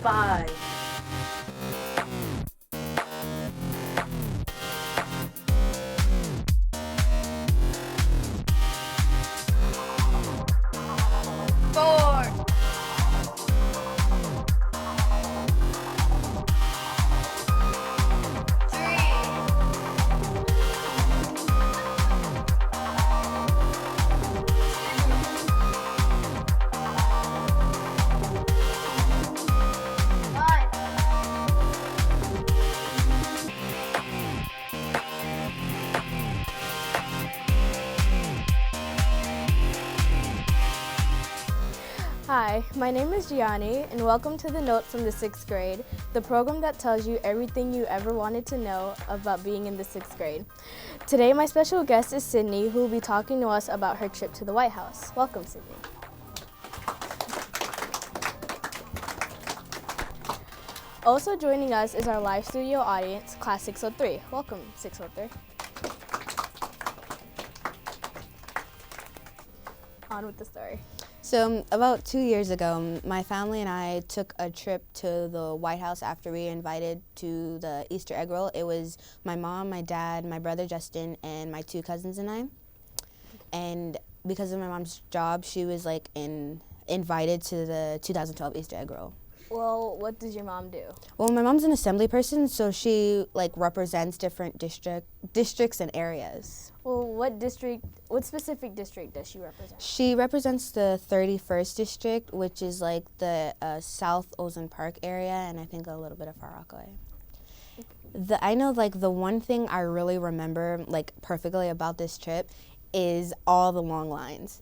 5. Hi, my name is Gianni, and welcome to the Notes from the 6th grade, the program that tells you everything you ever wanted to know about being in the 6th grade. Today, my special guest is Sydney, who will be talking to us about her trip to the White House. Welcome, Sydney. Also joining us is our live studio audience, Class 603. Welcome, 603. On with the story. So about 2 years ago, my family and I took a trip to the White House after we were invited to the Easter egg roll. It was my mom, my dad, my brother Justin, and my 2 cousins and I. And because of my mom's job, she was invited to the 2012 Easter egg roll. Well, what does your mom do? Well, my mom's an assembly person, so she represents different districts and areas. Well, what specific district does she represent? She represents the 31st district, which is the South Ozone Park area, and I think a little bit of Far Rockaway. I know the one thing I really remember perfectly about this trip is all the long lines.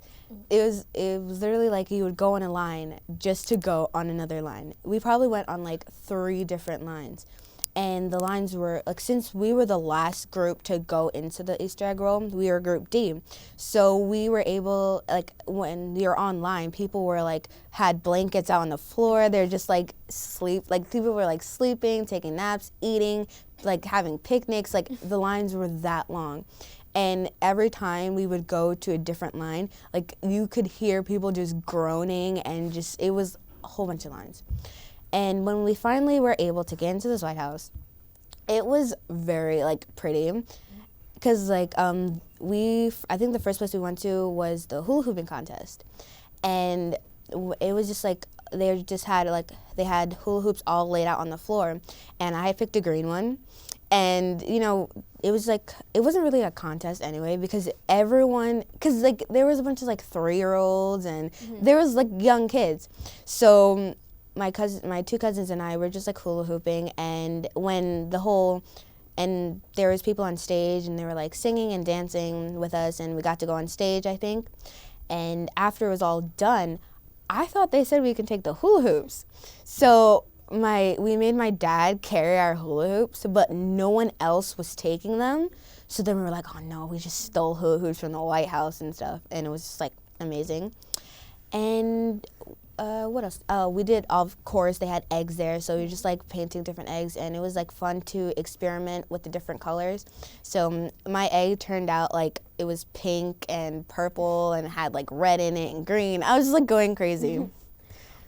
It was literally you would go on a line just to go on another line. We probably went on 3 different lines. And the lines were, since we were the last group to go into the Easter egg roll, we were Group D. So we were able, when you're online, people were, had blankets out on the floor. They're just, people were, sleeping, taking naps, eating, having picnics. The lines were that long. And every time we would go to a different line, you could hear people just groaning and it was a whole bunch of lines. And when we finally were able to get into this White House, it was very, pretty. Because, I think the first place we went to was the hula hooping contest. And it was just, they had hula hoops all laid out on the floor. And I picked a green one. And, it was, it wasn't really a contest anyway, because there was a bunch of, 3-year-olds, and there was, young kids. So my 2 cousins and I were just hula hooping, and and there was people on stage, and they were singing and dancing with us, and we got to go on stage, I think. And after it was all done, I thought they said we could take the hula hoops. So we made my dad carry our hula hoops, but no one else was taking them. So then we were oh no, we just stole hula hoops from the White House and stuff, and it was just amazing. And what else? We did, of course, they had eggs there, so we were just painting different eggs, and it was fun to experiment with the different colors. So my egg turned out it was pink and purple and had red in it and green. I was just going crazy.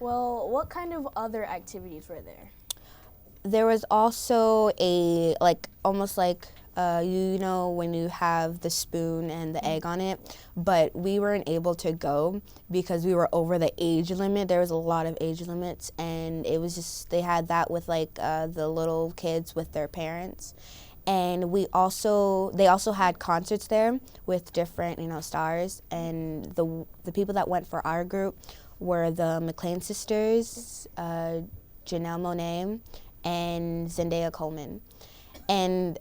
Well, what kind of other activities were there? There was also a almost when you have the spoon and the egg on it, but we weren't able to go because we were over the age limit. There was a lot of age limits, and it was just, they had that with the little kids with their parents. And they also had concerts there with different, stars, and the people that went for our group were the McLean sisters, Janelle Monáe, and Zendaya Coleman. And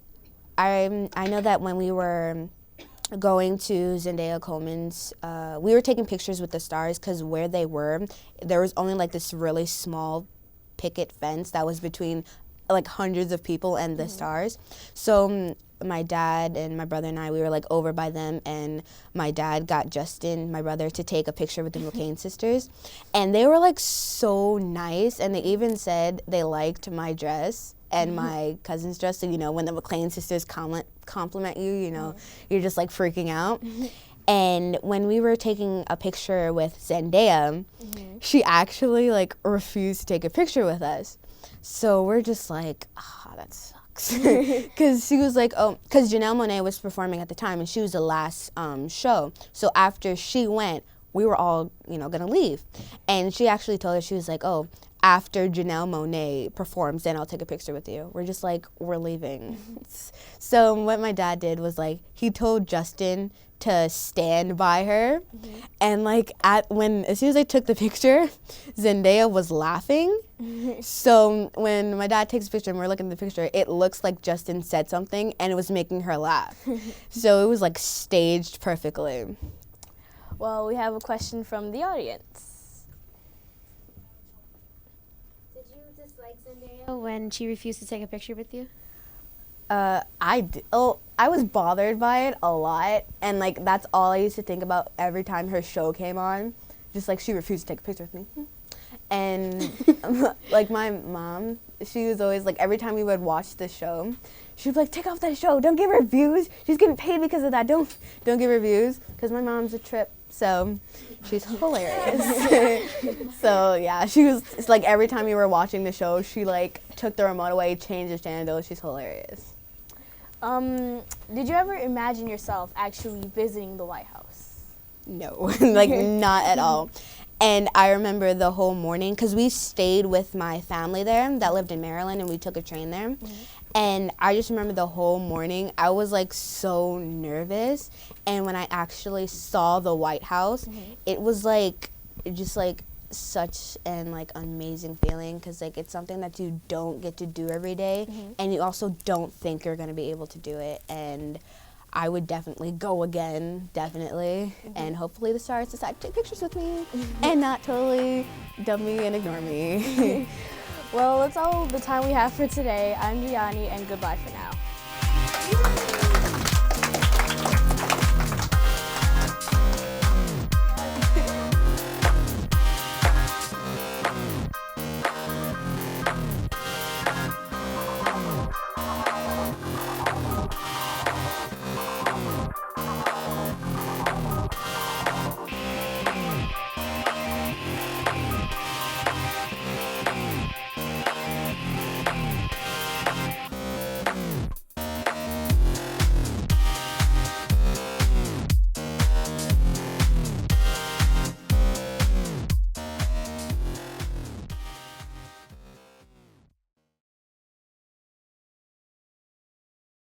I know that when we were going to Zendaya Coleman's, we were taking pictures with the stars because where they were, there was only this really small picket fence that was between hundreds of people and the stars. So my dad and my brother and I, we were over by them, and my dad got Justin, my brother, to take a picture with the McLean sisters. And they were so nice, and they even said they liked my dress and my cousin's dress. So, when the McLean sisters compliment you, you're just freaking out. And when we were taking a picture with Zendaya, she actually like refused to take a picture with us. So we're just like, that sucks. Because she was like, because Janelle Monáe was performing at the time, and she was the last show. So after she went, we were all, gonna leave. And she actually told us, she was like, after Janelle Monáe performs, then I'll take a picture with you. We're just like, we're leaving. So what my dad did was like, he told Justin to stand by her. And like as soon as I took the picture, Zendaya was laughing. So when my dad takes a picture and we're looking at the picture, it looks like Justin said something and it was making her laugh. So it was like staged perfectly. Well, we have a question from the audience. Did you dislike Zendaya when she refused to take a picture with you? I was bothered by it a lot, and like that's all I used to think about every time her show came on. Just like, she refused to take a picture with me. And like my mom, she was always like, every time we would watch the show, she'd be like, take off that show, don't give her views, she's getting paid because of that, don't give her views, because my mom's a trip, so she's hilarious. So yeah, she was, it's like every time we were watching the show, she like took the remote away, changed the channel. She's hilarious. Did you ever imagine yourself actually visiting the White House? No, like not at all. And I remember the whole morning, because we stayed with my family there that lived in Maryland, and we took a train there. And I just remember the whole morning, I was like so nervous. And when I actually saw the White House, it was like, just like such an like amazing feeling, because like it's something that you don't get to do every day, and you also don't think you're going to be able to do it. And I would definitely go again, definitely. And hopefully the stars decide to take pictures with me and not totally dump me and ignore me. Well, that's all the time we have for today. I'm Gianni, and goodbye for now.